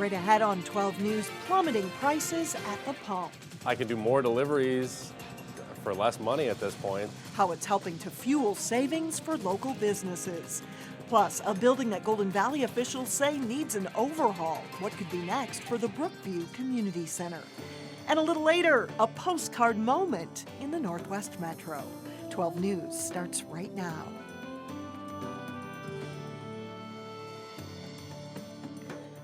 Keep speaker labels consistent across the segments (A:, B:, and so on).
A: Straight ahead on 12 News, plummeting prices at the pump.
B: I can do more deliveries for less money at this point.
A: How it's helping to fuel savings for local businesses. Plus, a building that Golden Valley officials say needs an overhaul. What could be next for the Brookview Community Center? And a little later, a postcard moment in the Northwest Metro. 12 News starts right now.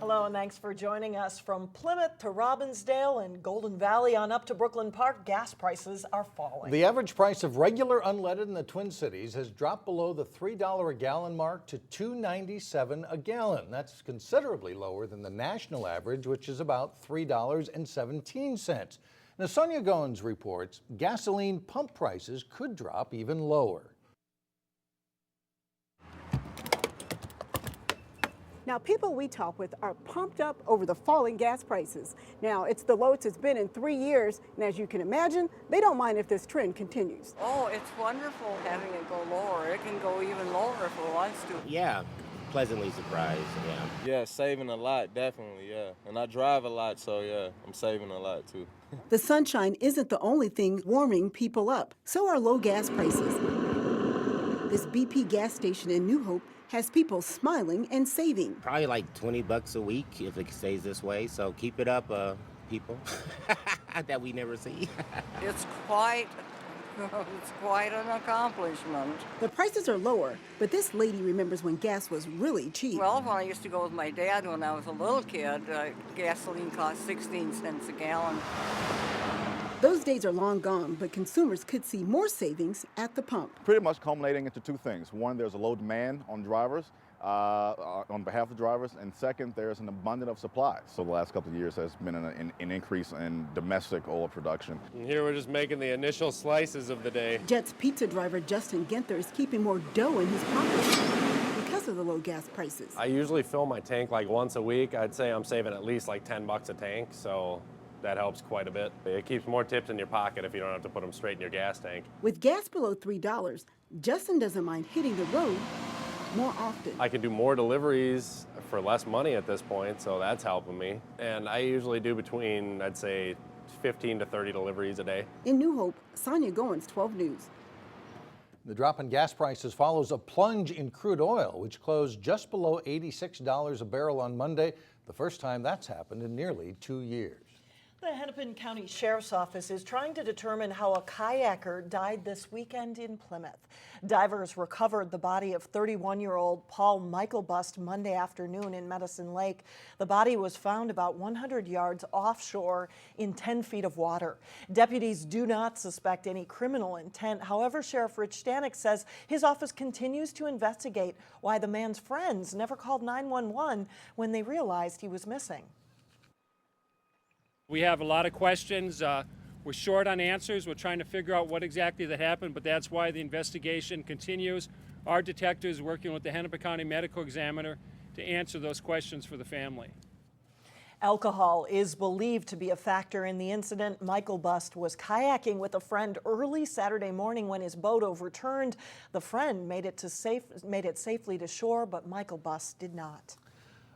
A: Hello and thanks for joining us. From Plymouth to Robbinsdale and Golden Valley on up to Brooklyn Park, gas prices are falling.
C: The average price of regular unleaded in the Twin Cities has dropped below the $3 a gallon mark to $2.97 a gallon. That's considerably lower than the national average, which is about $3.17. Now, Sonia Goins reports gasoline pump prices could drop even lower.
D: Now, people we talk with are pumped up over the falling gas prices. Now, it's the lowest it's been in 3 years, and as you can imagine, they don't mind if this trend continues.
E: Oh, it's wonderful having it go lower. It can go even lower if it wants to.
F: Yeah, pleasantly surprised, yeah.
G: Yeah, saving a lot, definitely, yeah. And I drive a lot, so yeah, I'm saving a lot too.
D: The sunshine isn't the only thing warming people up. So are low gas prices. This BP gas station in New Hope has people smiling and saving.
F: Probably like $20 a week if it stays this way, so keep it up, people that we never see.
E: It's quite an accomplishment.
D: The prices are lower, but this lady remembers when gas was really cheap.
E: Well, when I used to go with my dad when I was a little kid, gasoline cost 16 cents a gallon.
D: Those days are long gone, but consumers could see more savings at the pump.
H: Pretty much culminating into two things. One, there's a low demand on drivers, on behalf of drivers, and second, there's an abundance of supply. So the last couple of years has been an increase in domestic oil production.
B: And here we're just making the initial slices of the day.
D: Jet's pizza driver Justin Ginther is keeping more dough in his pocket because of the low gas prices.
B: I usually fill my tank like once a week. I'd say I'm saving at least like $10 a tank, so that helps quite a bit. It keeps more tips in your pocket if you don't have to put them straight in your gas tank.
D: With gas below $3, Justin doesn't mind hitting the road more often.
B: I can do more deliveries for less money at this point, so that's helping me. And I usually do between, I'd say, 15 to 30 deliveries a day.
D: In New Hope, Sonia Goins, 12 News.
C: The drop in gas prices follows a plunge in crude oil, which closed just below $86 a barrel on Monday, the first time that's happened in nearly 2 years.
A: The Hennepin County Sheriff's Office is trying to determine how a kayaker died this weekend in Plymouth. Divers recovered the body of 31-year-old Paul Michaelbust Monday afternoon in Medicine Lake. The body was found about 100 yards offshore in 10 feet of water. Deputies do not suspect any criminal intent. However, Sheriff Rich Stanek says his office continues to investigate why the man's friends never called 911 when they realized he was missing.
I: We have a lot of questions. We're short on answers. We're trying to figure out what exactly that happened, but that's why the investigation continues. Our detectives working with the Hennepin County Medical Examiner to answer those questions for the family.
A: Alcohol is believed to be a factor in the incident. Michaelbust was kayaking with a friend early Saturday morning when his boat overturned. The friend made it safely to shore, but Michaelbust did not.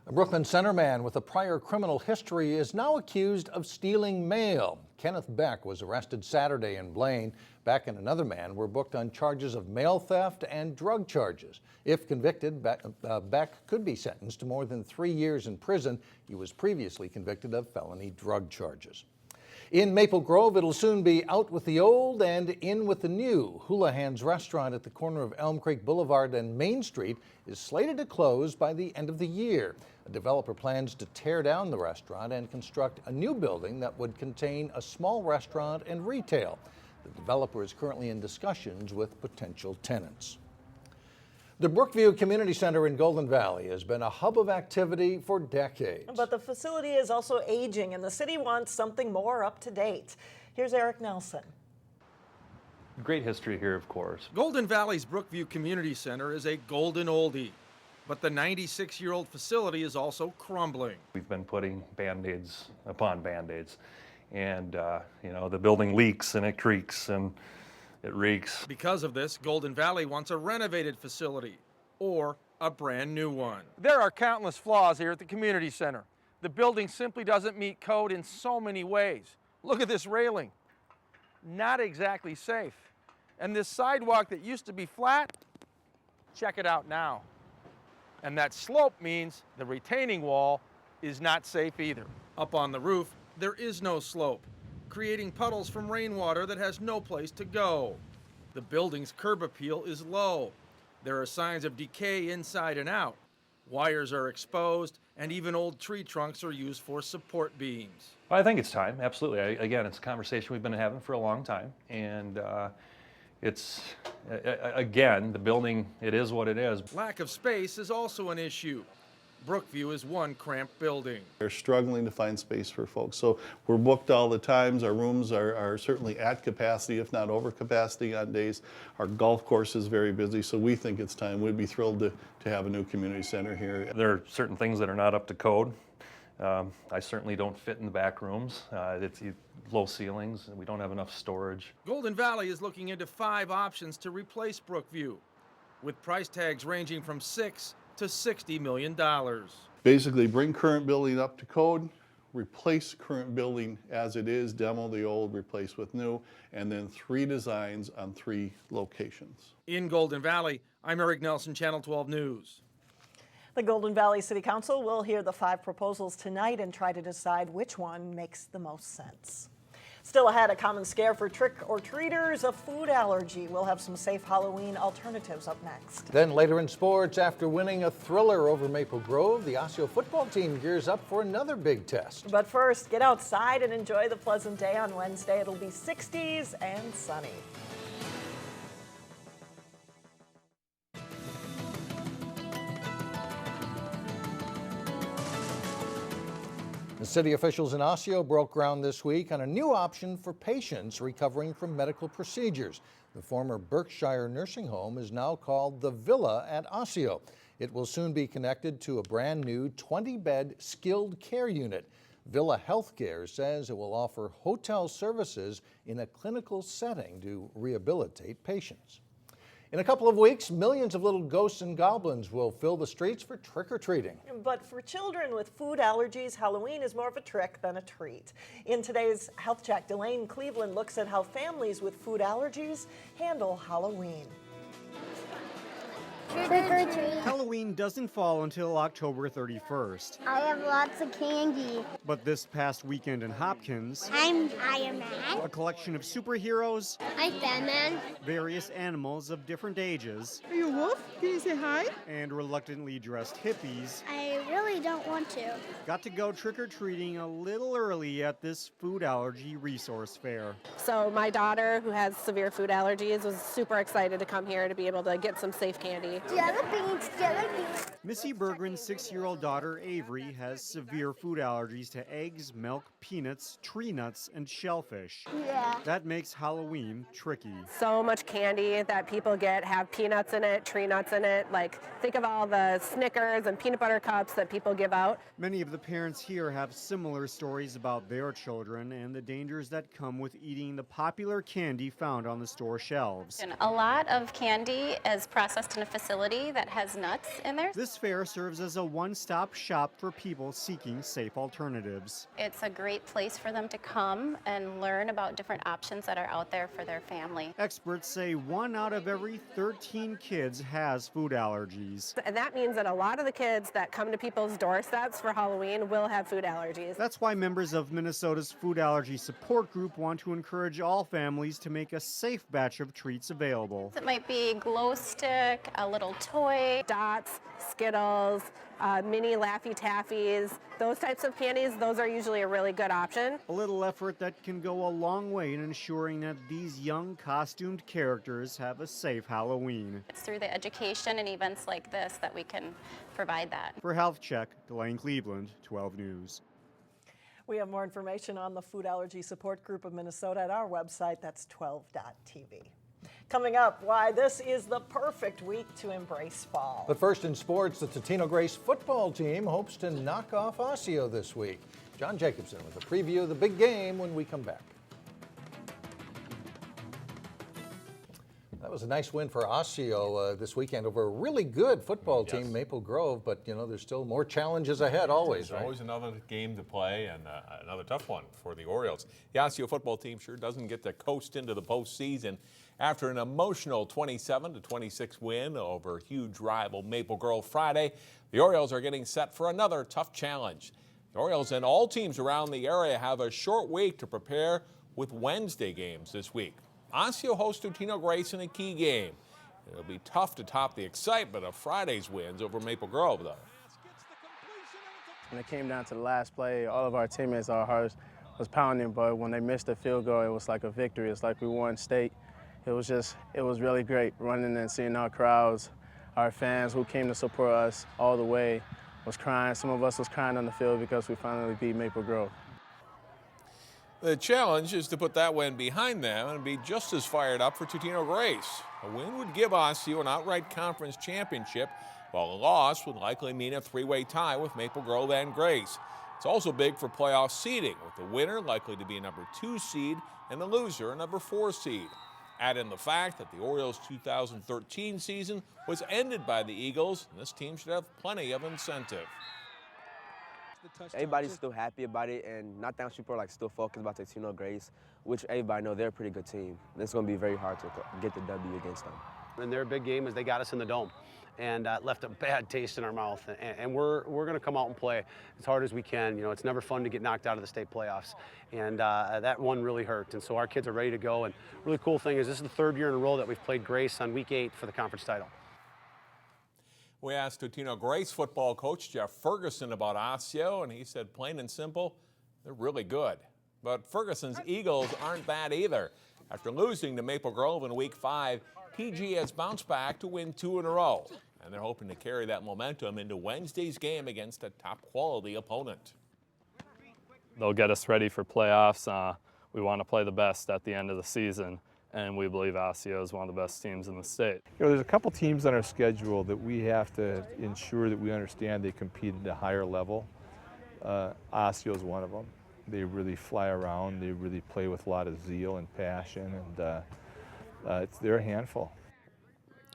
C: A Brooklyn Center man with a prior criminal history is now accused of stealing mail. Kenneth Beck was arrested Saturday in Blaine. Beck and another man were booked on charges of mail theft and drug charges. If convicted, Beck could be sentenced to more than 3 years in prison. He was previously convicted of felony drug charges. In Maple Grove, it'll soon be out with the old and in with the new. Houlihan's restaurant at the corner of Elm Creek Boulevard and Main Street is slated to close by the end of the year. A developer plans to tear down the restaurant and construct a new building that would contain a small restaurant and retail. The developer is currently in discussions with potential tenants. The Brookview Community Center in Golden Valley has been a hub of activity for decades.
A: But the facility is also aging, and the city wants something more up to date. Here's Eric Nelson.
J: Great history here, of course.
K: Golden Valley's Brookview Community Center is a golden oldie, but the 96-year-old facility is also crumbling.
J: We've been putting Band-Aids upon Band-Aids, and the building leaks and it creaks and it reeks.
K: Because of this, Golden Valley wants a renovated facility or a brand new one.
L: There are countless flaws here at the community center.
K: The building simply doesn't meet code in so many ways. Look at this railing. Not exactly safe. And this sidewalk that used to be flat, check it out now. And that slope means the retaining wall is not safe either. Up on the roof, there is no slope, creating puddles from rainwater that has no place to go. The building's curb appeal is low. There are signs of decay inside and out. Wires are exposed, and even old tree trunks are used for support beams.
J: I think it's time, absolutely. Again, it's a conversation we've been having for a long time, and again, the building, it is what it is.
K: Lack of space is also an issue. Brookview is one cramped building.
L: They're struggling to find space for folks. So we're booked all the times. Our rooms are certainly at capacity, if not over capacity on days. Our golf course is very busy, so we think it's time. We'd be thrilled to have a new community center here.
J: There are certain things that are not up to code. I certainly don't fit in the back rooms. It's low ceilings, and we don't have enough storage.
K: Golden Valley is looking into 5 options to replace Brookview, with price tags ranging from $6 to $60 million.
L: Basically, bring current building up to code, replace current building as it is, demo the old, replace with new, and then 3 designs on 3 locations.
K: In Golden Valley, I'm Eric Nelson, Channel 12 News.
A: The Golden Valley City Council will hear the 5 proposals tonight and try to decide which one makes the most sense. Still ahead, a common scare for trick-or-treaters, a food allergy. We'll have some safe Halloween alternatives up next.
C: Then later in sports, after winning a thriller over Maple Grove, the Osseo football team gears up for another big test.
A: But first, get outside and enjoy the pleasant day on Wednesday. It'll be 60s and sunny.
C: The city officials in Osseo broke ground this week on a new option for patients recovering from medical procedures. The former Berkshire nursing home is now called the Villa at Osseo. It will soon be connected to a brand new 20-bed skilled care unit. Villa Healthcare says it will offer hotel services in a clinical setting to rehabilitate patients. In a couple of weeks, millions of little ghosts and goblins will fill the streets for trick-or-treating.
A: But for children with food allergies, Halloween is more of a trick than a treat. In today's Health Check, Delane Cleveland looks at how families with food allergies handle Halloween.
M: Trick or treat. Halloween doesn't fall until October 31st.
N: I have lots of candy.
M: But this past weekend in Hopkins,
N: I'm Iron Man.
M: a collection of superheroes,
N: I'm Batman.
M: various animals of different ages,
D: Are you a wolf? Can you say hi?
M: and reluctantly dressed hippies
N: I really don't want to.
M: got to go trick-or-treating a little early at this food allergy resource fair.
O: So my daughter, who has severe food allergies, was super excited to come here to be able to get some safe candy.
N: Jelly beans, jelly beans.
M: Missy Bergren's 6-year-old daughter, Avery, has severe food allergies to eggs, milk, peanuts, tree nuts, and shellfish.
N: Yeah.
M: That makes Halloween tricky.
O: So much candy that people get have peanuts in it, tree nuts in it. Like, think of all the Snickers and peanut butter cups that people give out.
M: Many of the parents here have similar stories about their children and the dangers that come with eating the popular candy found on the store shelves.
P: And a lot of candy is processed in a facility that has nuts in there.
M: This fair serves as a one-stop shop for people seeking safe alternatives.
P: It's a great place for them to come and learn about different options that are out there for their family.
M: Experts say 1 out of every 13 kids has food allergies.
O: And that means that a lot of the kids that come to people's doorsteps for Halloween will have food allergies.
M: That's why members of Minnesota's food allergy support group want to encourage all families to make a safe batch of treats available.
P: It might be glow stick, a little toy,
O: Dots, Skittles, mini Laffy Taffies, those types of candies, those are usually a really good option.
M: A little effort that can go a long way in ensuring that these young costumed characters have a safe Halloween.
P: It's through the education and events like this that we can provide that.
M: For Health Check, Delane Cleveland, 12 News.
A: We have more information on the Food Allergy Support Group of Minnesota at our website. That's 12.tv. Coming up, why this is the perfect week to embrace fall.
C: But first in sports, the Totino-Grace football team hopes to knock off Osseo this week. John Jacobson with a preview of the big game when we come back. That was a nice win for Osseo this weekend over a really good football team, Maple Grove, but you know, there's still more challenges ahead always,
Q: There's always another game to play and another tough one for the Orioles. The Osseo football team sure doesn't get to coast into the postseason. After an emotional 27-26 win over huge rival Maple Grove Friday, the Orioles are getting set for another tough challenge. The Orioles and all teams around the area have a short week to prepare with Wednesday games this week. Osseo hosts Totino-Grace in a key game. It'll be tough to top the excitement of Friday's wins over Maple Grove, though.
R: When it came down to the last play, all of our teammates, our hearts was pounding, but when they missed the field goal, it was like a victory. It's like we won state. It was really great running and seeing our crowds, our fans who came to support us all the way was crying. Some of us was crying on the field because we finally beat Maple Grove.
Q: The challenge is to put that win behind them and be just as fired up for Totino-Grace. A win would give Osseo an outright conference championship, while a loss would likely mean a three-way tie with Maple Grove and Grace. It's also big for playoff seeding, with the winner likely to be a number 2 seed and the loser a number 4 seed. Add in the fact that the Orioles' 2013 season was ended by the Eagles, and this team should have plenty of incentive.
S: Everybody's still happy about it, and not that much people are still focused about Totino-Grace, which everybody know they're a pretty good team. It's going to be very hard to get the W against them.
T: And their big game is they got us in the dome and left a bad taste in our mouth. And we're going to come out and play as hard as we can. You know, it's never fun to get knocked out of the state playoffs, and that one really hurt. And so our kids are ready to go. And really cool thing is this is the 3rd year in a row that we've played Grace on week 8 for the conference title.
Q: We asked Totino-Grace football coach Jeff Ferguson about Osseo, and he said plain and simple, they're really good. But Ferguson's Eagles aren't bad either. After losing to Maple Grove in week 5, PG has bounced back to win 2 in a row, and they're hoping to carry that momentum into Wednesday's game against a top-quality opponent.
U: They'll get us ready for playoffs. We want to play the best at the end of the season, and we believe Osseo is one of the best teams in the state.
V: You know, there's a couple teams on our schedule that we have to ensure that we understand they compete at a higher level. Osseo is one of them. They really fly around. They really play with a lot of zeal and passion, and they're a handful.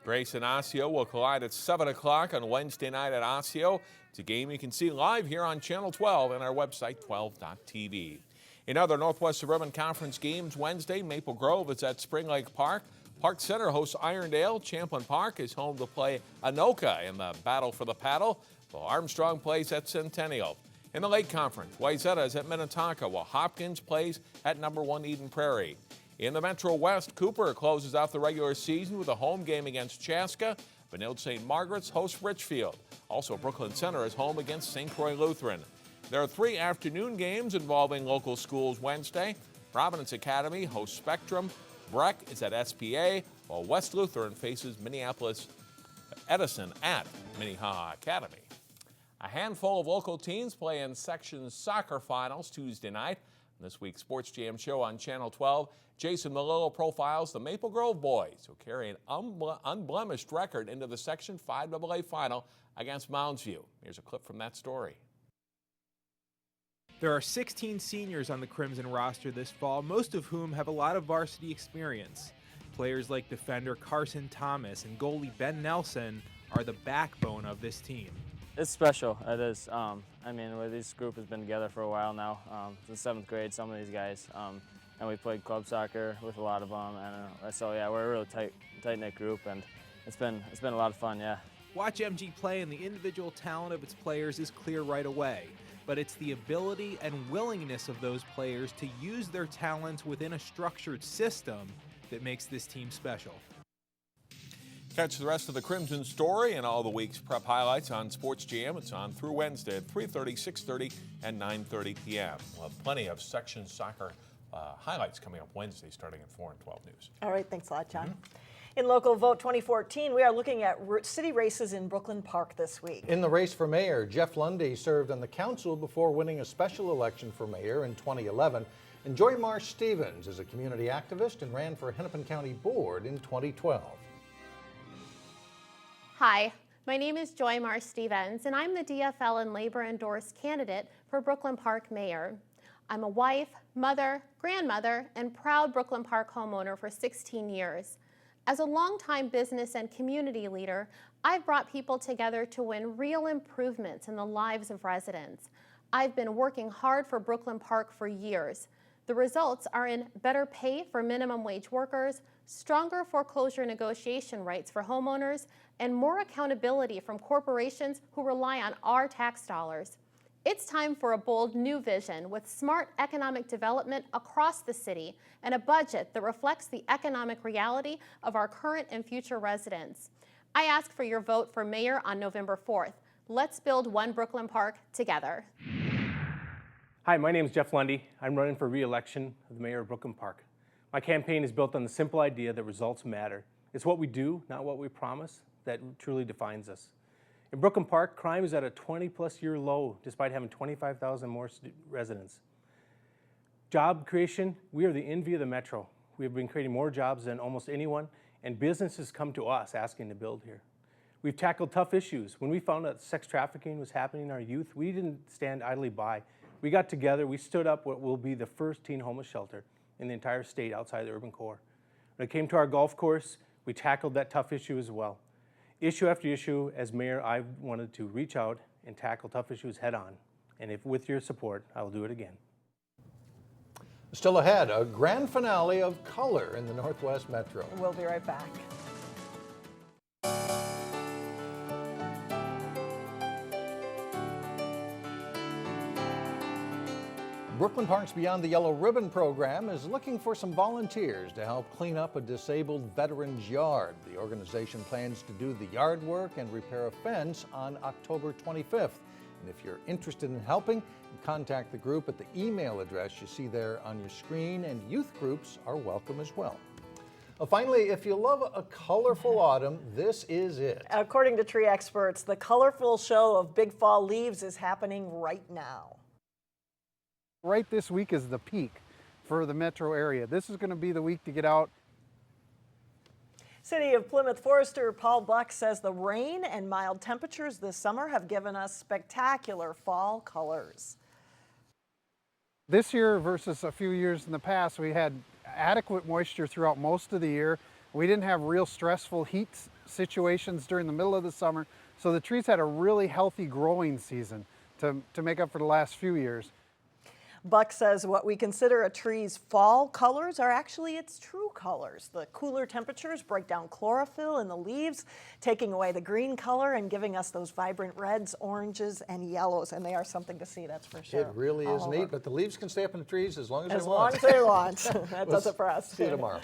Q: Grace and Osseo will collide at 7 o'clock on Wednesday night at Osseo. It's a game you can see live here on Channel 12 and our website, 12.tv. In other Northwest Suburban Conference games Wednesday, Maple Grove is at Spring Lake Park. Park Center hosts Irondale. Champlin Park is home to play Anoka in the battle for the paddle, while Armstrong plays at Centennial. In the Lake Conference, Wayzata is at Minnetonka, while Hopkins plays at number 1 Eden Prairie. In the Metro West, Cooper closes out the regular season with a home game against Chaska. Benilde St. Margaret's hosts Richfield. Also, Brooklyn Center is home against St. Croix Lutheran. There are 3 afternoon games involving local schools Wednesday. Providence Academy hosts Spectrum. Breck is at SPA, while West Lutheran faces Minneapolis Edison at Minnehaha Academy. A handful of local teams play in section soccer finals Tuesday night. In this week's Sports Jam show on Channel 12, Jason Melillo profiles the Maple Grove boys, who carry an unblemished record into the Section 5AA final against Mounds View. Here's a clip from that story.
W: There are 16 seniors on the Crimson roster this fall, most of whom have a lot of varsity experience. Players like defender Carson Thomas and goalie Ben Nelson are the backbone of this team.
X: It's special, it is. I mean, this group has been together for a while now, since 7th grade, some of these guys. And we played club soccer with a lot of them, and so yeah, we're a really tight-knit group, and it's been a lot of fun, yeah.
W: Watch MG play, and the individual talent of its players is clear right away. But it's the ability and willingness of those players to use their talents within a structured system that makes this team special.
Q: Catch the rest of the Crimson story and all the week's prep highlights on Sports Jam. It's on through Wednesday at 3:30, 6:30, and 9:30 p.m. We'll have plenty of section soccer highlights coming up Wednesday starting at 4 and 12 News.
A: All right, thanks a lot, John. In Local Vote 2014, we are looking at city races in Brooklyn Park this week.
C: In the race for mayor, Jeff Lundy served on the council before winning a special election for mayor in 2011. And Joy Marsh Stevens is a community activist and ran for Hennepin County Board in 2012.
Y: Hi, my name is Joy Marsh Stevens, and I'm the DFL and labor endorsed candidate for Brooklyn Park mayor. I'm a wife, mother, grandmother, and proud Brooklyn Park homeowner for 16 years. As a longtime business and community leader, I've brought people together to win real improvements in the lives of residents. I've been working hard for Brooklyn Park for years. The results are in better pay for minimum wage workers, stronger foreclosure negotiation rights for homeowners, and more accountability from corporations who rely on our tax dollars. It's time for a bold new vision with smart economic development across the city and a budget that reflects the economic reality of our current and future residents. I ask for your vote for mayor on November 4th. Let's build One Brooklyn Park together.
B: Hi, my name is Jeff Lundy. I'm running for re-election of the mayor of Brooklyn Park. My campaign is built on the simple idea that results matter. It's what we do, not what we promise, that truly defines us. In Brooklyn Park, crime is at a 20-plus year low, despite having 25,000 more residents. Job creation, we are the envy of the metro. We have been creating more jobs than almost anyone, and businesses come to us asking to build here. We've tackled tough issues. When we found out sex trafficking was happening in our youth, we didn't stand idly by. We got together, we stood up what will be the first teen homeless shelter in the entire state outside the urban core. When it came to our golf course, we tackled that tough issue as well. Issue after issue, as mayor, I wanted to reach out and tackle tough issues head on. And if with your support, I will do it again.
C: Still ahead, a grand finale of Color in the Northwest Metro.
A: We'll be right back.
C: Brooklyn Parks Beyond the Yellow Ribbon program is looking for some volunteers to help clean up a disabled veteran's yard. The organization plans to do the yard work and repair a fence on October 25th. And if you're interested in helping, contact the group at the email address you see there on your screen, and youth groups are welcome as well. Finally, if you love a colorful autumn, this is it.
A: According to tree experts, the colorful show of big fall leaves is happening right now.
E: Right this week is the peak for the metro area. This is going to be the week to get out.
A: City of Plymouth Forester Paul Buck says the rain and mild temperatures this summer have given us spectacular fall colors.
E: This year versus a few years in the past, we had adequate moisture throughout most of the year. We didn't have real stressful heat situations during the middle of the summer, so the trees had a really healthy growing season to make up for the last few years.
A: Buck says what we consider a tree's fall colors are actually its true colors. The cooler temperatures break down chlorophyll in the leaves, taking away the green color and giving us those vibrant reds, oranges, and yellows. And they are something to see, that's for sure.
C: It really is neat, but the leaves can stay up in the trees as long as they want.
A: As long as they want. That does it for us.
C: See you tomorrow.